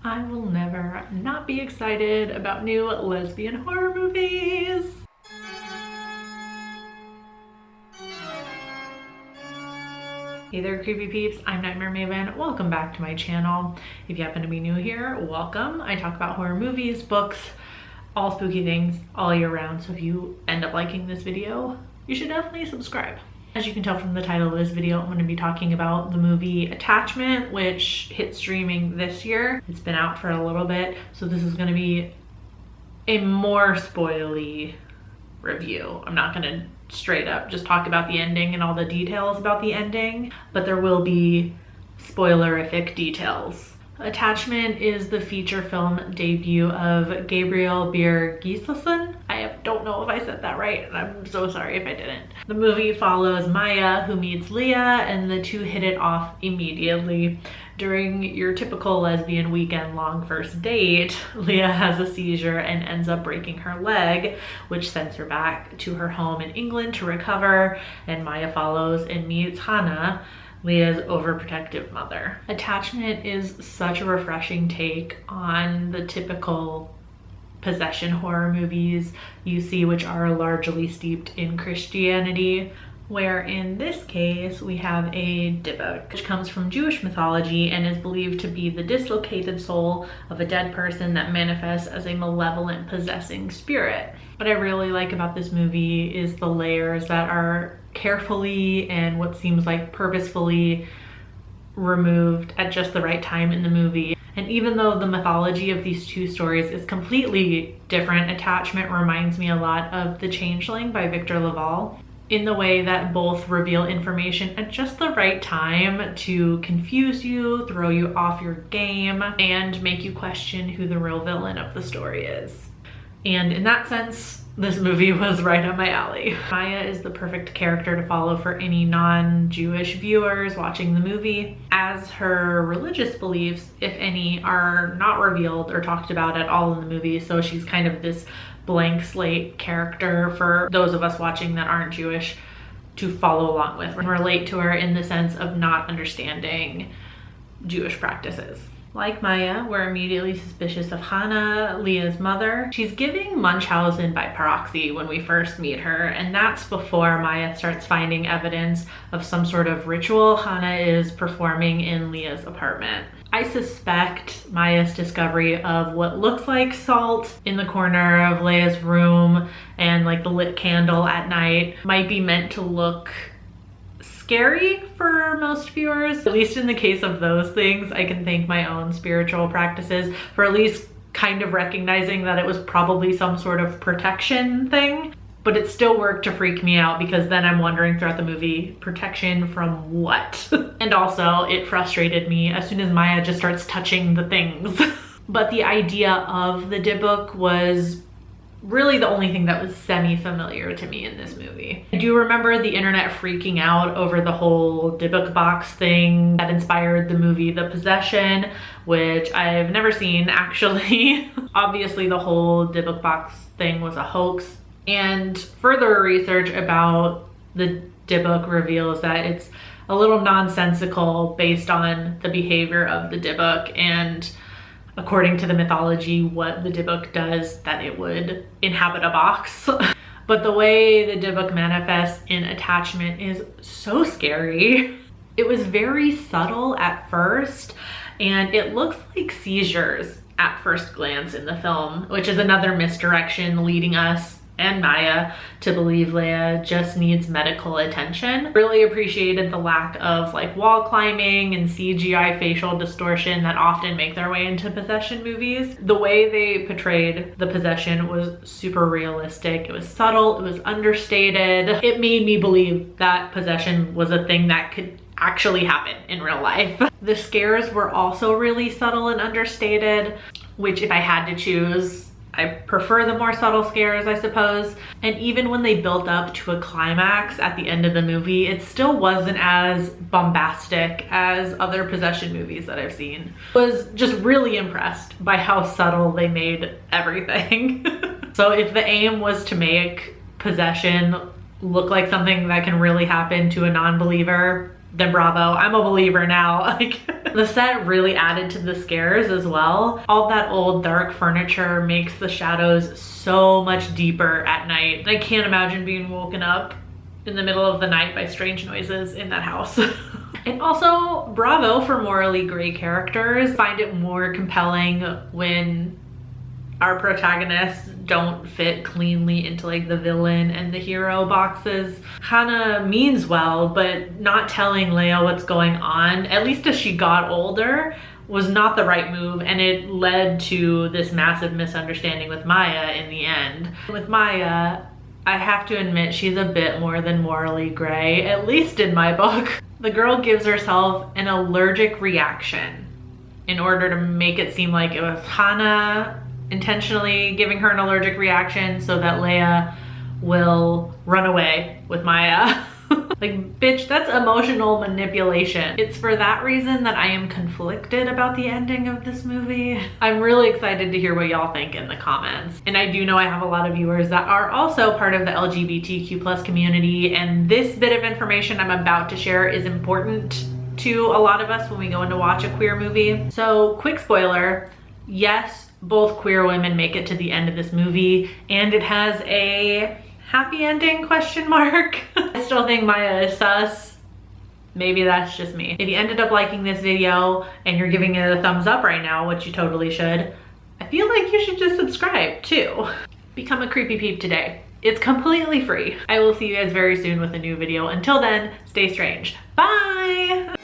I will never not be excited about new lesbian horror movies. Hey there, creepy peeps. I'm Nightmare Maven. Welcome back to my channel. If you happen to be new here, welcome. I talk about horror movies, books, all spooky things all year round. So if you end up liking this video, you should definitely subscribe. As you can tell from the title of this video, I'm going to be talking about the movie Attachment, which hit streaming this year. It's been out for a little bit, so this is going to be a more spoily review. I'm not going to straight up just talk about the ending and all the details about the ending, but there will be spoilerific details. Attachment is the feature film debut of Gabriel Byrne Gíslason. I don't know if I said that right, and I'm so sorry if I didn't. The movie follows Maya, who meets Leah, and the two hit it off immediately. During your typical lesbian weekend-long first date, Leah has a seizure and ends up breaking her leg, which sends her back to her home in England to recover, and Maya follows and meets Hannah, Leah's overprotective mother. Attachment is such a refreshing take on the typical possession horror movies you see, which are largely steeped in Christianity, where in this case we have a dybbuk, which comes from Jewish mythology and is believed to be the dislocated soul of a dead person that manifests as a malevolent possessing spirit. What I really like about this movie is the layers that are carefully and what seems like purposefully removed at just the right time in the movie. And even though the mythology of these two stories is completely different, Attachment reminds me a lot of The Changeling by Victor LaValle, in the way that both reveal information at just the right time to confuse you, throw you off your game, and make you question who the real villain of the story is. And in that sense, this movie was right up my alley. Maya is the perfect character to follow for any non-Jewish viewers watching the movie, as her religious beliefs, if any, are not revealed or talked about at all in the movie. So she's kind of this blank slate character for those of us watching that aren't Jewish to follow along with and relate to her in the sense of not understanding Jewish practices. Like Maya, we're immediately suspicious of Hannah, Leah's mother. She's giving Munchausen by proxy when we first meet her, and that's before Maya starts finding evidence of some sort of ritual Hannah is performing in Leah's apartment. I suspect Maya's discovery of what looks like salt in the corner of Leah's room and like the lit candle at night might be meant to look scary for most viewers. At least in the case of those things, I can thank my own spiritual practices for at least kind of recognizing that it was probably some sort of protection thing. But it still worked to freak me out because then I'm wondering throughout the movie, protection from what? And also it frustrated me as soon as Maya just starts touching the things. But the idea of the dybbuk was really the only thing that was semi-familiar to me in this movie. I do remember the internet freaking out over the whole dybbuk box thing that inspired the movie The Possession, which I've never seen actually. Obviously the whole dybbuk box thing was a hoax, and further research about the dybbuk reveals that it's a little nonsensical based on the behavior of the dybbuk and according to the mythology what the dybbuk does, that it would inhabit a box. But the way the dybbuk manifests in Attachment is so scary. It was very subtle at first, and it looks like seizures at first glance in the film, which is another misdirection leading us and Maya to believe Leah just needs medical attention. Really appreciated the lack of like wall climbing and CGI facial distortion that often make their way into possession movies. The way they portrayed the possession was super realistic. It was subtle, it was understated. It made me believe that possession was a thing that could actually happen in real life. The scares were also really subtle and understated, which if I had to choose, I prefer the more subtle scares, I suppose. And even when they built up to a climax at the end of the movie, it still wasn't as bombastic as other possession movies that I've seen. I was just really impressed by how subtle they made everything. So if the aim was to make possession look like something that can really happen to a non-believer, then bravo, I'm a believer now. Like, the set really added to the scares as well. All that old dark furniture makes the shadows so much deeper at night. I can't imagine being woken up in the middle of the night by strange noises in that house. And also, bravo for morally gray characters. Find it more compelling when our protagonists don't fit cleanly into like the villain and the hero boxes. Hannah means well, but not telling Leia what's going on, at least as she got older, was not the right move, and it led to this massive misunderstanding with Maya in the end. With Maya, I have to admit she's a bit more than morally gray, at least in my book. The girl gives herself an allergic reaction in order to make it seem like it was Hannah intentionally giving her an allergic reaction so that Leia will run away with Maya. Like, bitch, that's emotional manipulation. It's for that reason that I am conflicted about the ending of this movie. I'm really excited to hear what y'all think in the comments. And I do know I have a lot of viewers that are also part of the LGBTQ+ community, and this bit of information I'm about to share is important to a lot of us when we go in to watch a queer movie. So, quick spoiler, yes, both queer women make it to the end of this movie, and it has a happy ending, question mark. I still think Maya is sus. Maybe that's just me. If you ended up liking this video and you're giving it a thumbs up right now, which you totally should, I feel like you should just subscribe too. Become a creepy peep today. It's completely free. I will see you guys very soon with a new video. Until then, stay strange. Bye!